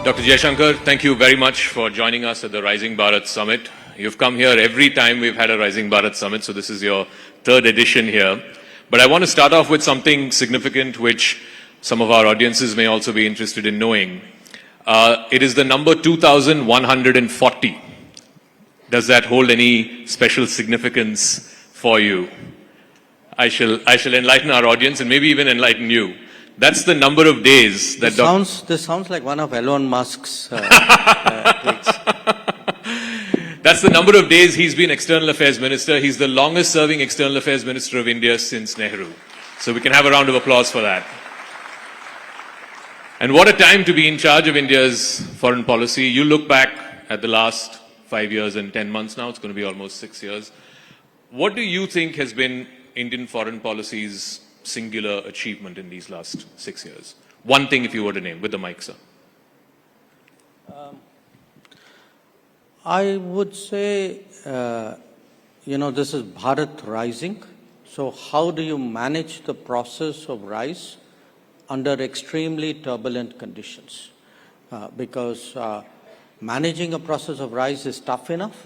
Dr. Jaishankar, thank you very much for joining us at the Rising Bharat Summit. You've come here every time we've had a Rising Bharat Summit, so this is your third edition here. But I want to start off with something significant which some of our audiences may also be interested in knowing. It is the number 2140. Does that hold any special significance for you? I shall enlighten our audience and maybe even enlighten you. That's the number of days that... This sounds like one of Elon Musk's tweets. That's the number of days he's been External Affairs Minister. He's the longest serving External Affairs Minister of India since Nehru. So we can have a round of applause for that. And what a time to be in charge of India's foreign policy. You look back at the last 5 years and 10 months now, it's going to be almost 6 years. What do you think has been Indian foreign policy's singular achievement in these last 6 years? One thing if you were to name, with the mic, sir. I would say, this is Bharat rising. So how do you manage the process of rise under extremely turbulent conditions? Because managing a process of rise is tough enough,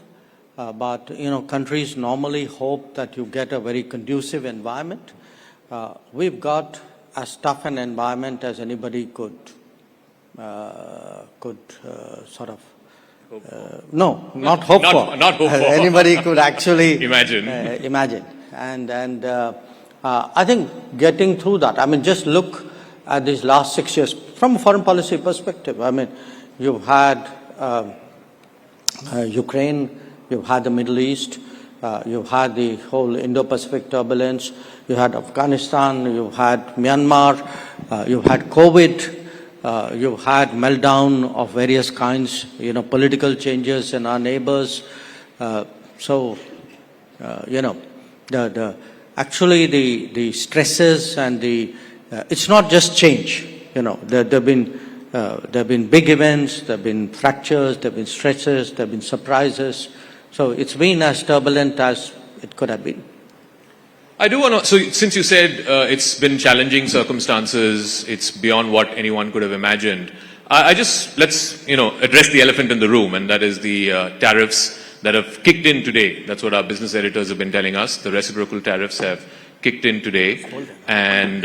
but countries normally hope that you get a very conducive environment. We've got as tough an environment as anybody could sort of no, not hope for. Not hope for. Anybody could actually imagine. And I think getting through that. I mean, just look at these last 6 years from a foreign policy perspective. I mean, you've had Ukraine, you've had the Middle East, you've had the whole Indo-Pacific turbulence, you had Afghanistan, you've had Myanmar, you've had COVID, you've had meltdown of various kinds, political changes in our neighbors. Actually the stresses and it's not just change. There have been big events, there have been fractures, there have been stresses, there have been surprises. So it's been as turbulent as it could have been. I do want to, so since you said it's been challenging circumstances, it's beyond what anyone could have imagined, let's address the elephant in the room, and that is the tariffs that have kicked in today. That's what our business editors have been telling us. The reciprocal tariffs have kicked in today. And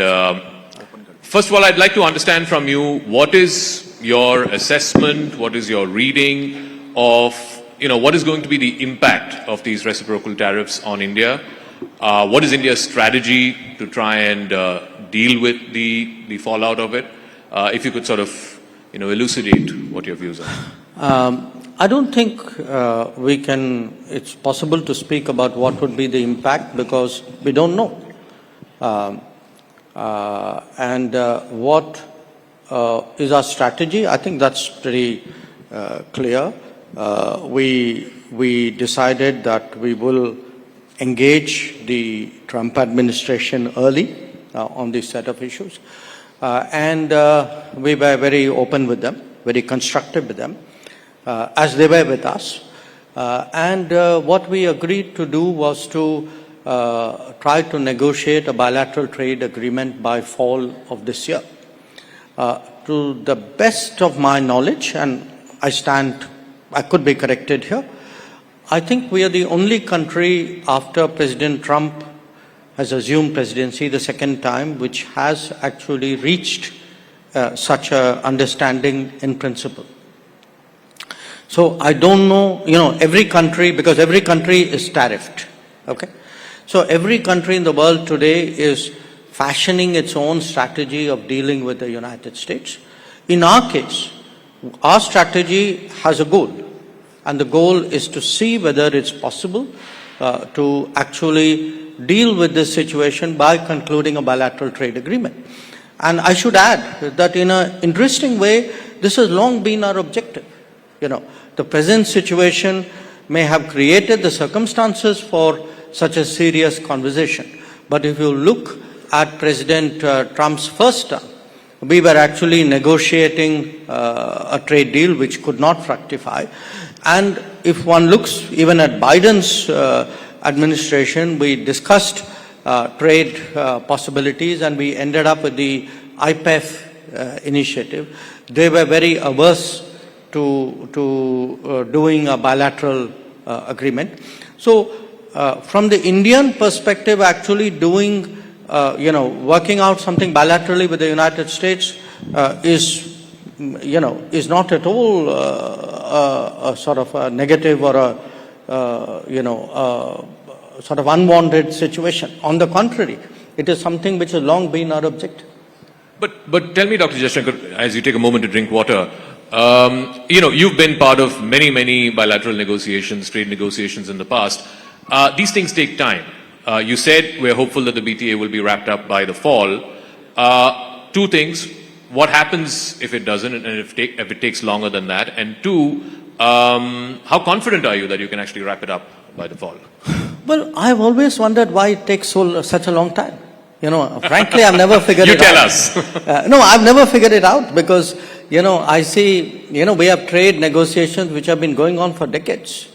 first of all, I'd like to understand from you, what is your assessment, what is your reading of, what is going to be the impact of these reciprocal tariffs on India? What is India's strategy to try and deal with the fallout of it? If you could sort of, elucidate what your views are. I don't think it's possible to speak about what would be the impact because we don't know. What is our strategy? I think that's pretty clear. We decided that we will engage the Trump administration early on this set of issues. We were very open with them, very constructive with them, as they were with us. What we agreed to do was to try to negotiate a bilateral trade agreement by fall of this year. To the best of my knowledge, and I could be corrected here, I think we are the only country after President Trump has assumed presidency the second time which has actually reached such an understanding in principle. So I don't know, every country, because every country is tariffed, okay? So every country in the world today is fashioning its own strategy of dealing with the United States. In our case, our strategy has a goal. And the goal is to see whether it's possible to actually deal with this situation by concluding a bilateral trade agreement. And I should add that in an interesting way, this has long been our objective. The present situation may have created the circumstances for such a serious conversation. But if you look at President Trump's first term, we were actually negotiating a trade deal which could not fructify. And if one looks even at Biden's administration, we discussed trade possibilities and we ended up with the IPEF initiative. They were very averse to doing a bilateral agreement. So from the Indian perspective, actually doing, working out something bilaterally with the United States is not at all a sort of a negative or a, sort of unwanted situation. On the contrary, it is something which has long been our objective. But tell me, Dr. Jaishankar, as you take a moment to drink water, you've been part of many bilateral negotiations, trade negotiations in the past. These things take time. You said we're hopeful that the BTA will be wrapped up by the fall. Two things. What happens if it doesn't and if it takes longer than that? And two, how confident are you that you can actually wrap it up by the fall? Well, I've always wondered why it takes such a long time. Frankly, I've never figured it out. You tell us. No, I've never figured it out because, I see, we have trade negotiations which have been going on for decades.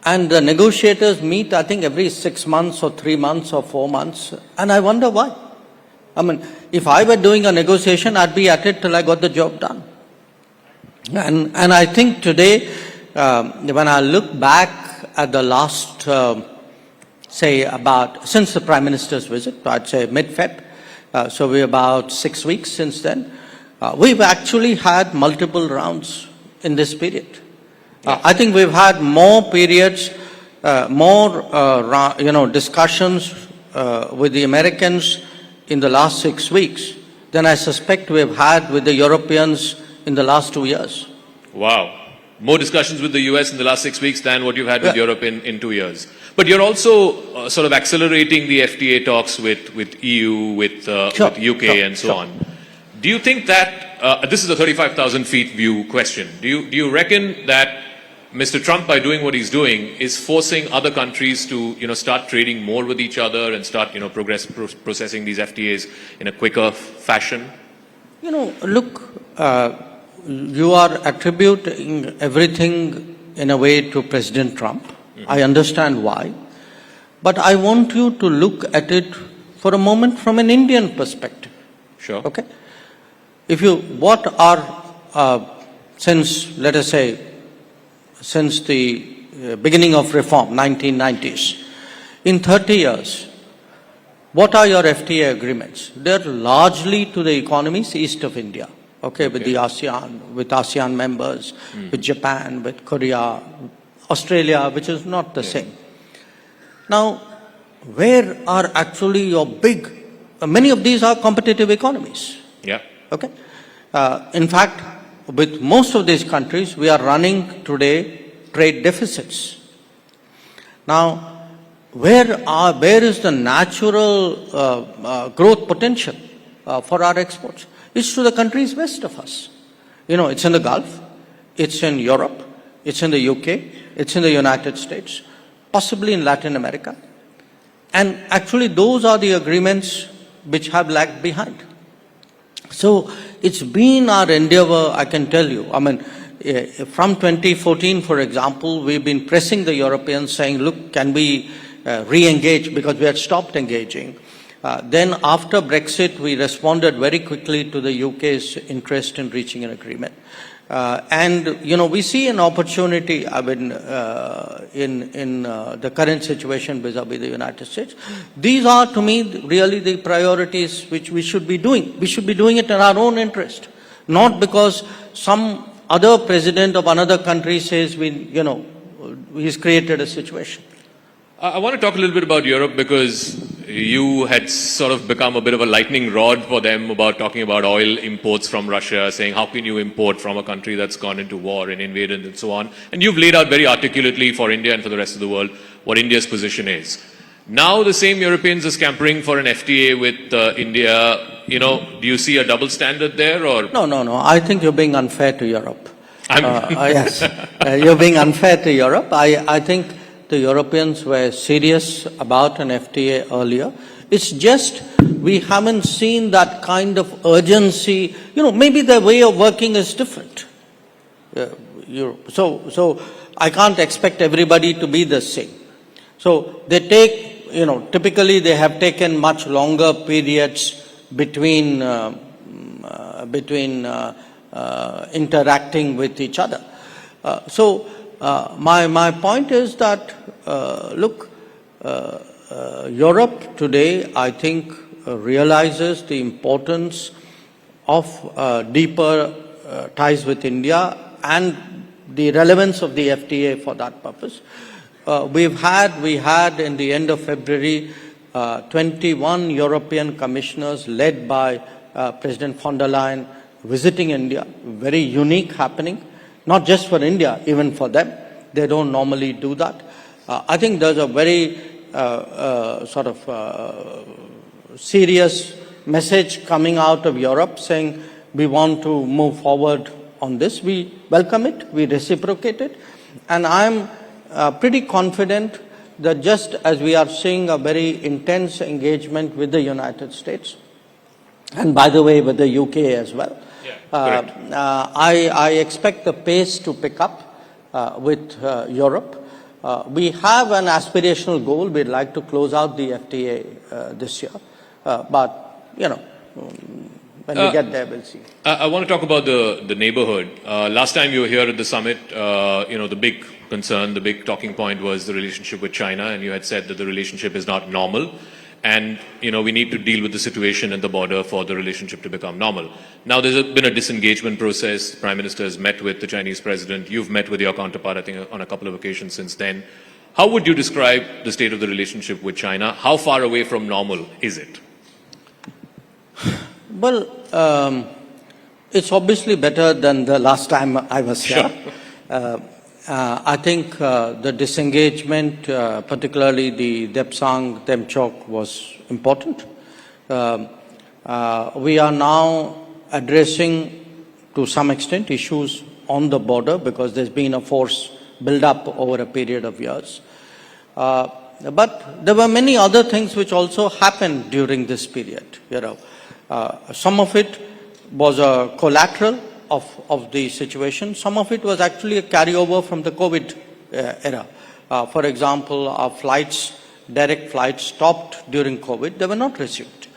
And the negotiators meet, I think, every 6 months or 3 months or 4 months. And I wonder why. I mean, if I were doing a negotiation, I'd be at it till I got the job done. And I think today, when I look back at the last, since the Prime Minister's visit, I'd say mid-Feb, so we're about 6 weeks since then, we've actually had multiple rounds in this period. I think we've had more periods, discussions with the Americans in the last 6 weeks than I suspect we've had with the Europeans in the last 2 years. Wow. More discussions with the US in the last 6 weeks than what you've had with Europe in 2 years. But you're also sort of accelerating the FTA talks with EU, with UK and so on. Do you think that, this is a 35,000 feet view question, do you reckon that Mr. Trump, by doing what he's doing, is forcing other countries to, start trading more with each other and start, processing these FTAs in a quicker fashion? Look, you are attributing everything in a way to President Trump. Mm-hmm. I understand why. But I want you to look at it for a moment from an Indian perspective. Sure. Okay? Since the beginning of reform, 1990s, in 30 years, what are your FTA agreements? They're largely to the economies east of India, with the ASEAN, with ASEAN members, with Japan, with Korea, Australia, which is not the same. Now, where are actually your many of these are competitive economies. Yeah. Okay? In fact, with most of these countries, we are running today trade deficits. Now, where is the natural growth potential for our exports? It's to the countries west of us. It's in the Gulf, it's in Europe, it's in the UK, it's in the United States, possibly in Latin America. And actually, those are the agreements which have lagged behind. So it's been our endeavor, I can tell you. I mean, from 2014, for example, we've been pressing the Europeans saying, look, can we re-engage, because we had stopped engaging. Then after Brexit, we responded very quickly to the UK's interest in reaching an agreement. We see an opportunity, in the current situation vis-a-vis the United States. These are, to me, really the priorities which we should be doing. We should be doing it in our own interest, not because some other president of another country says he's created a situation. I want to talk a little bit about Europe, because you had sort of become a bit of a lightning rod for them about talking about oil imports from Russia, saying how can you import from a country that's gone into war and invaded and so on. And you've laid out very articulately for India and for the rest of the world what India's position is. Now the same Europeans are scampering for an FTA with India. Do you see a double standard there? Or No. I think you're being unfair to Europe. Yes, you're being unfair to Europe. I think the Europeans were serious about an FTA earlier. It's just we haven't seen that kind of urgency. Maybe their way of working is different. So I can't expect everybody to be the same. So they take, typically they have taken much longer periods between between interacting with each other. My point is that, look, Europe today, I think, realizes the importance of deeper ties with India and the relevance of the FTA for that purpose. We had in the end of February 21 European commissioners led by President von der Leyen visiting India, very unique happening, not just for India, even for them. They don't normally do that. I think there's a very serious message coming out of Europe saying we want to move forward on this. We welcome it, we reciprocate it, and I'm pretty confident that just as we are seeing a very intense engagement with the United States, and by the way with the UK as well, I expect the pace to pick up with Europe. We have an aspirational goal. We'd like to close out the FTA this year, but when we get there, we'll see. I want to talk about the neighborhood. Last time you were here at the summit, the big concern, the big talking point was the relationship with China, and you had said that the relationship is not normal, and we need to deal with the situation at the border for the relationship to become normal. Now there's been a disengagement process. The Prime Minister has met with the Chinese President. You've met with your counterpart, I think, on a couple of occasions since then. How would you describe the state of the relationship with China? How far away from normal is it? Well, it's obviously better than the last time I was here. Sure. I think the disengagement, particularly the Depsang Temchok, was important. We are now addressing, to some extent, issues on the border because there's been a force build-up over a period of years. But there were many other things which also happened during this period. Some of it was a collateral of the situation. Some of it was actually a carryover from the COVID era. For example, our flights, direct flights, stopped during COVID. They were not resumed.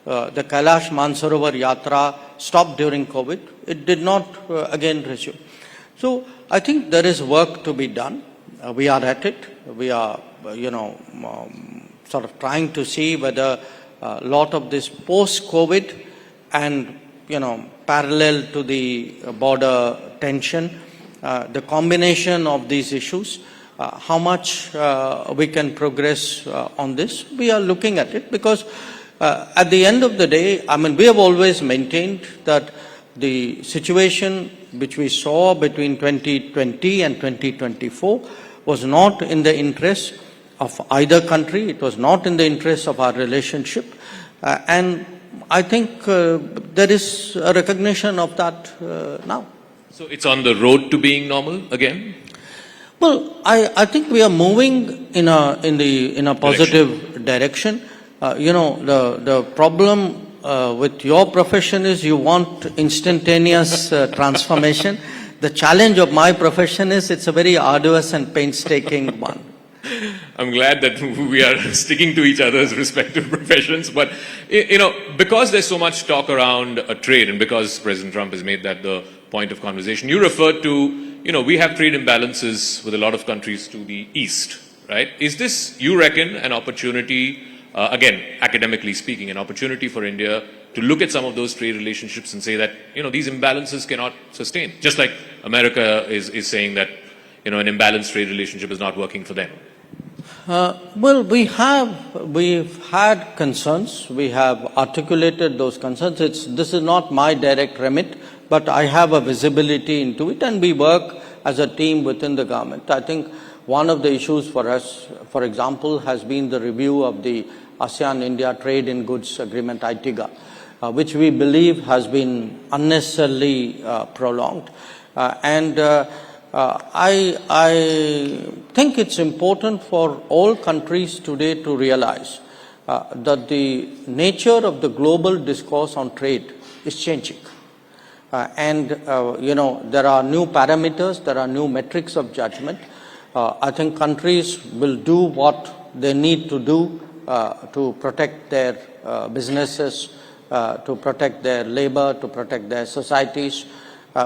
The Kailash Mansarovar Yatra stopped during COVID. It did not again resume. So I think there is work to be done. We are at it. We are, sort of trying to see whether a lot of this post-COVID and, parallel to the border tension, the combination of these issues, how much we can progress on this. We are looking at it because at the end of the day, we have always maintained that the situation which we saw between 2020 and 2024 was not in the interest of either country. It was not in the interest of our relationship. And I think there is a recognition of that now. So it's on the road to being normal again? Well, I think we are moving in a positive direction. The problem with your profession is you want instantaneous transformation. The challenge of my profession is it's a very arduous and painstaking one. I'm glad that we are sticking to each other's respective professions. But, because there's so much talk around trade and because President Trump has made that the point of conversation, you referred to, we have trade imbalances with a lot of countries to the east, right? Is this, you reckon, an opportunity, again, academically speaking, an opportunity for India to look at some of those trade relationships and say that, these imbalances cannot sustain? Just like America is saying that, an imbalanced trade relationship is not working for them. Well, we've had concerns. We have articulated those concerns. This is not my direct remit, but I have a visibility into it, and we work as a team within the government. I think one of the issues for us, for example, has been the review of the ASEAN-India Trade in Goods Agreement, ITIGA, which we believe has been unnecessarily prolonged. I think it's important for all countries today to realize that the nature of the global discourse on trade is changing. There are new parameters, there are new metrics of judgment. I think countries will do what they need to do to protect their businesses to protect their labor, to protect their societies.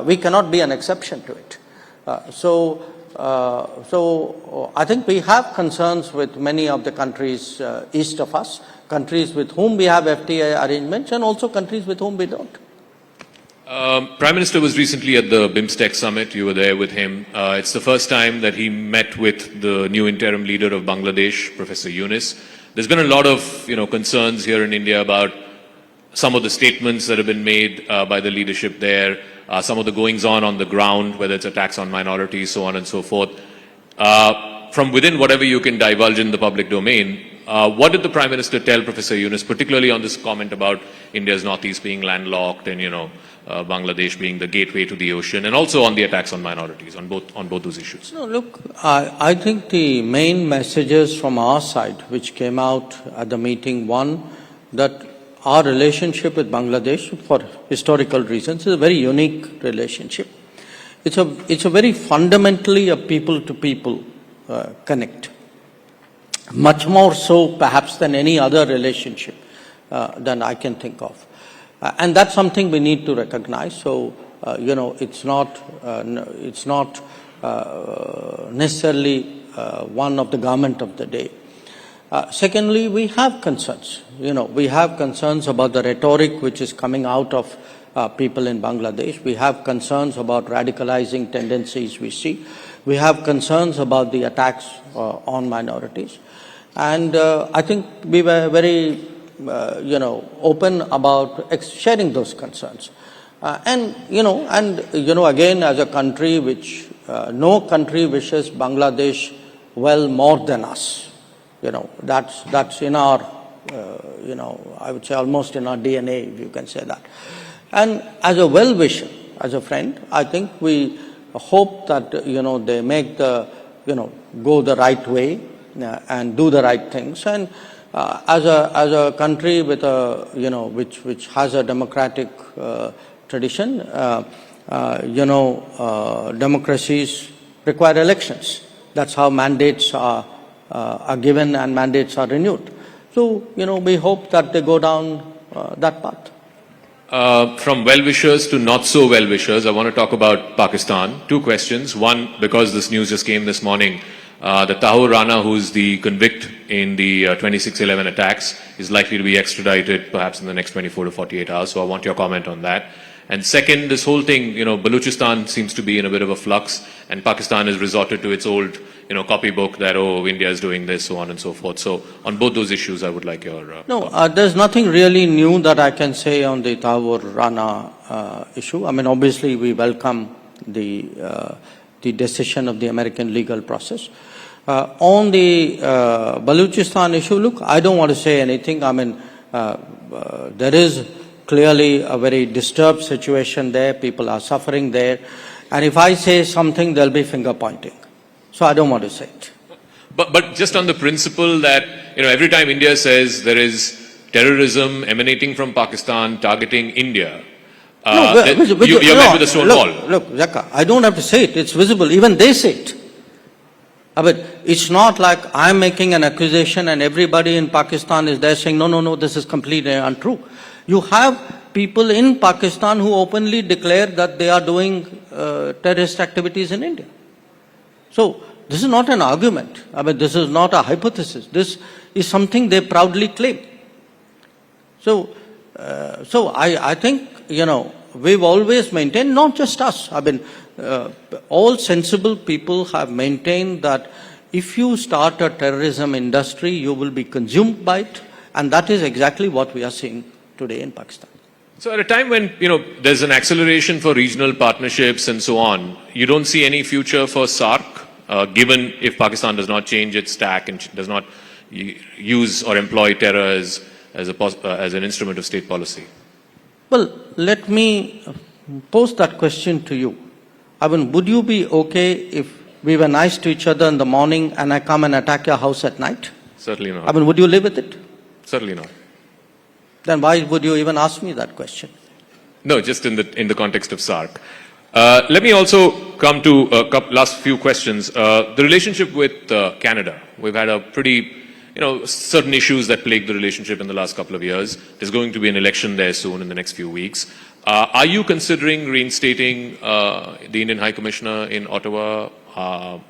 We cannot be an exception to it. So I think we have concerns with many of the countries east of us, countries with whom we have FTA arrangements and also countries with whom we don't. Prime Minister was recently at the BIMSTEC summit. You were there with him. It's the first time that he met with the new interim leader of Bangladesh, Professor Yunus. There's been a lot of concerns here in India about some of the statements that have been made by the leadership there, some of the goings-on the ground, whether it's attacks on minorities, so on and so forth. From within whatever you can divulge in the public domain, what did the Prime Minister tell Professor Yunus, particularly on this comment about India's northeast being landlocked and, Bangladesh being the gateway to the ocean, and also on the attacks on minorities, on both those issues? No, look, I think the main messages from our side, which came out at the meeting, one, that our relationship with Bangladesh, for historical reasons, is a very unique relationship. It's a very fundamentally a people-to-people connect. Much more so, perhaps, than any other relationship than I can think of. And that's something we need to recognize. So, it's not necessarily one of the garment of the day. Secondly, we have concerns. We have concerns about the rhetoric which is coming out of people in Bangladesh. We have concerns about radicalizing tendencies we see. We have concerns about the attacks on minorities. And I think we were very open about sharing those concerns. Again, as a country which, no country wishes Bangladesh well more than us. That's in our, I would say almost in our DNA, if you can say that. And as a well-wisher, as a friend, I think we hope that, they make go the right way and do the right things. And as a country with a, which has a democratic tradition, democracies require elections. That's how mandates are given and mandates are renewed. So, we hope that they go down that path. From well-wishers to not-so-well-wishers, I want to talk about Pakistan. Two questions. One, because this news just came this morning, the Tahir Rana, who's the convict in the 26/11 attacks, is likely to be extradited perhaps in the next 24 to 48 hours. So I want your comment on that. And second, this whole thing, Baluchistan seems to be in a bit of a flux, and Pakistan has resorted to its old, copybook that, India is doing this, so on and so forth. So on both those issues, I would like your there's nothing really new that I can say on the Tahir Rana issue. I mean, obviously, we welcome the decision of the American legal process. On the Baluchistan issue, look, I don't want to say anything. I mean, there is clearly a very disturbed situation there. People are suffering there. And if I say something, there'll be finger pointing. So I don't want to say it. But just on the principle that, every time India says there is terrorism emanating from Pakistan targeting India, you're met with a stone wall. Look, Zaka, I don't have to say it. It's visible. Even they say it. But it's not like I'm making an accusation and everybody in Pakistan is there saying, no, this is completely untrue. You have people in Pakistan who openly declare that they are doing terrorist activities in India. So this is not an argument. I mean, this is not a hypothesis. This is something they proudly claim. So I think, we've always maintained, not just us, I mean, all sensible people have maintained that if you start a terrorism industry, you will be consumed by it. And that is exactly what we are seeing today in Pakistan. So at a time when, there's an acceleration for regional partnerships and so on, you don't see any future for SAARC, given if Pakistan does not change its tack and does not use or employ terror as an instrument of state policy? Well, let me pose that question to you. I mean, would you be okay if we were nice to each other in the morning and I come and attack your house at night? Certainly not. I mean, would you live with it? Certainly not. Then why would you even ask me that question? No, just in the context of SAARC. Let me also come to last few questions. The relationship with Canada. We've had a pretty, certain issues that plagued the relationship in the last couple of years. There's going to be an election there soon in the next few weeks. Are you considering reinstating the Indian High Commissioner in Ottawa?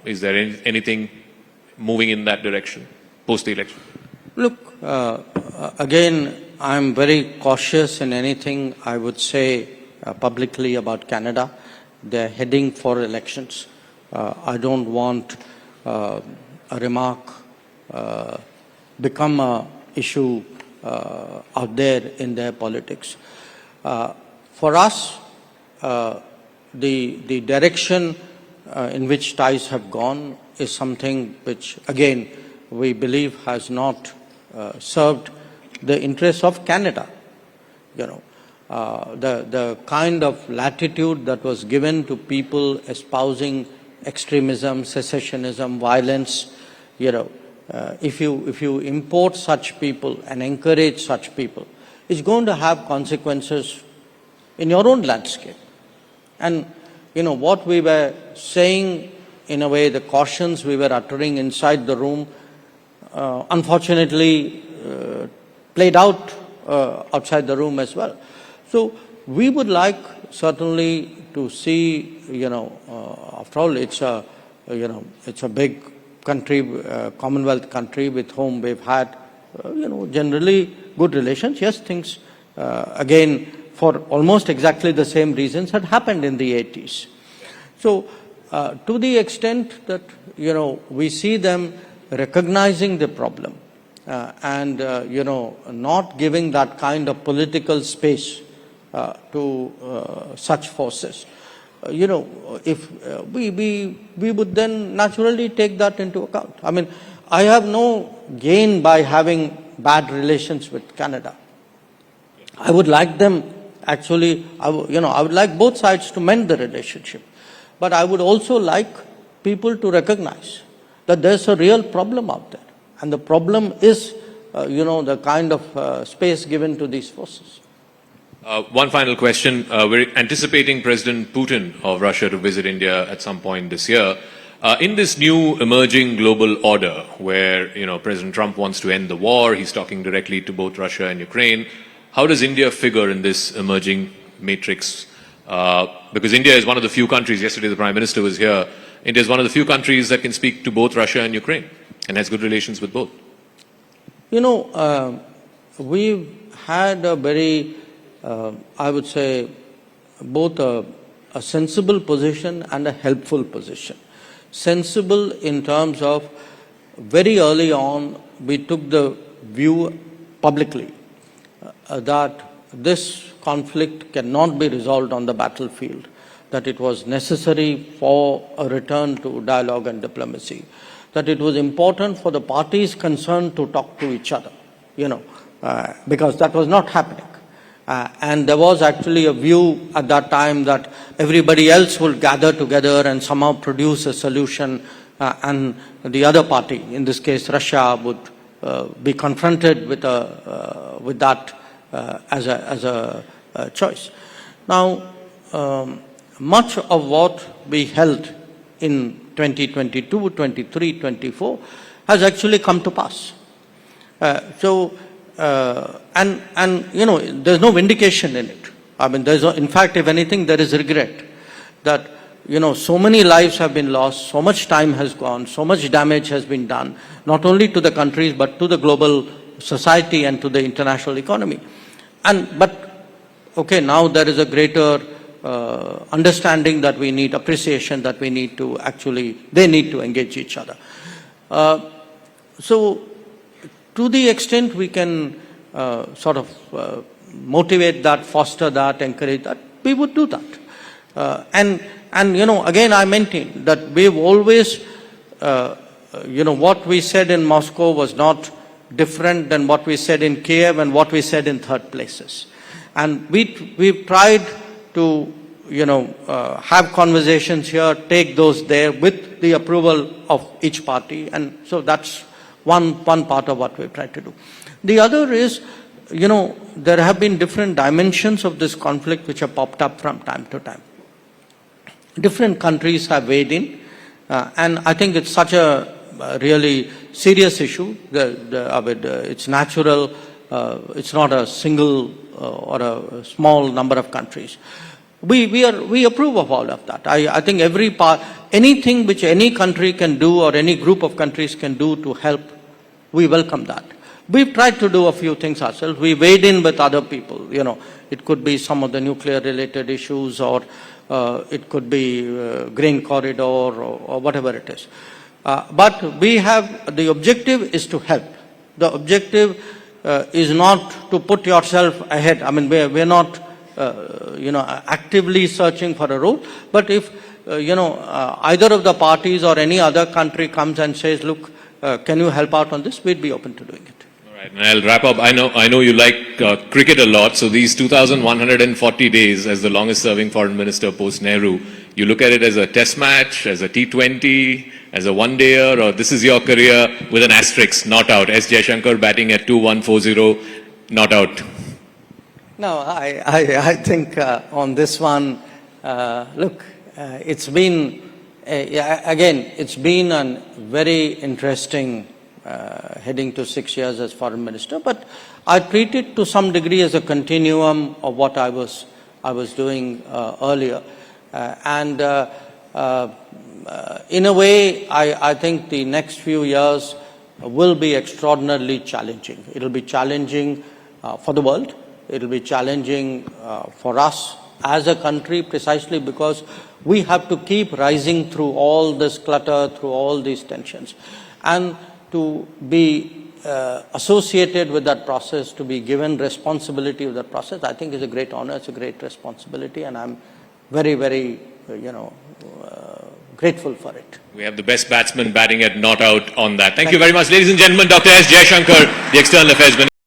Is there anything moving in that direction post the election? Look, again, I'm very cautious in anything I would say publicly about Canada. They're heading for elections. I don't want a remark become an issue out there in their politics. For us, the direction in which ties have gone is something which, again, we believe has not served the interests of Canada. The kind of latitude that was given to people espousing extremism, secessionism, violence, if you import such people and encourage such people, it's going to have consequences in your own landscape. And what we were saying, in a way, the cautions we were uttering inside the room, unfortunately played out outside the room as well. So we would like certainly to see, after all, it's a big country, Commonwealth country with whom we've had, generally good relations. Yes, things, again, for almost exactly the same reasons had happened in the 80s. So to the extent that, we see them recognizing the problem and, not giving that kind of political space to such forces, if we would then naturally take that into account. I mean, I have no gain by having bad relations with Canada. I would like them, actually, I would like both sides to mend the relationship. But I would also like people to recognize that there's a real problem out there. And the problem is, the kind of space given to these forces. One final question. We're anticipating President Putin of Russia to visit India at some point this year. In this new emerging global order where, President Trump wants to end the war, he's talking directly to both Russia and Ukraine, how does India figure in this emerging matrix? Because India is one of the few countries, yesterday the Prime Minister was here, India is one of the few countries that can speak to both Russia and Ukraine and has good relations with both. We've had a very, I would say, both a sensible position and a helpful position. Sensible in terms of very early on we took the view publicly that this conflict cannot be resolved on the battlefield, that it was necessary for a return to dialogue and diplomacy, that it was important for the parties concerned to talk to each other, because that was not happening. And there was actually a view at that time that everybody else will gather together and somehow produce a solution, and the other party, in this case Russia, would be confronted with that as a choice. Now, much of what we held in 2022, 23, 24 has actually come to pass. There's no vindication in it. I mean, in fact, if anything, there is regret that, so many lives have been lost, so much time has gone, so much damage has been done, not only to the countries, but to the global society and to the international economy. But, okay, now there is a greater understanding that we need, appreciation that we need to they need to engage each other. So, to the extent we can motivate that, foster that, encourage that, we would do that. Again, I maintain that we've always, what we said in Moscow was not different than what we said in Kiev and what we said in third places. And we've tried to, have conversations here, take those there with the approval of each party. And so that's one part of what we've tried to do. The other is, there have been different dimensions of this conflict which have popped up from time to time. Different countries have weighed in, and I think it's such a really serious issue. It's natural. It's not a single or a small number of countries. We approve of all of that. I think anything which any country can do or any group of countries can do to help, we welcome that. We've tried to do a few things ourselves. We weighed in with other people. It could be some of the nuclear-related issues, or it could be grain corridor, or whatever it is. But the objective is to help. The objective is not to put yourself ahead. I mean, we're not, actively searching for a role. But if, either of the parties or any other country comes and says, look, can you help out on this? We'd be open to doing it. All right, and I'll wrap up. I know you like cricket a lot. So these 2,140 days as the longest serving foreign minister post Nehru, you look at it as a test match, as a T20, as a one-dayer, or this is your career with an asterisk, not out. S. Jaishankar batting at 2-1-4-0, not out. No, I think on this one, look, it's been, again, it's been a very interesting heading to 6 years as foreign minister, but I treat it to some degree as a continuum of what I was doing earlier. In a way, I think the next few years will be extraordinarily challenging. It'll be challenging for the world. It'll be challenging for us as a country, precisely because we have to keep rising through all this clutter, through all these tensions. And to be associated with that process, to be given responsibility of that process, I think is a great honor, it's a great responsibility, and I'm very, very, grateful for it. We have the best batsman batting at not out on that. Thank you very much, ladies and gentlemen. Dr. S. Jaishankar, the External Affairs Minister.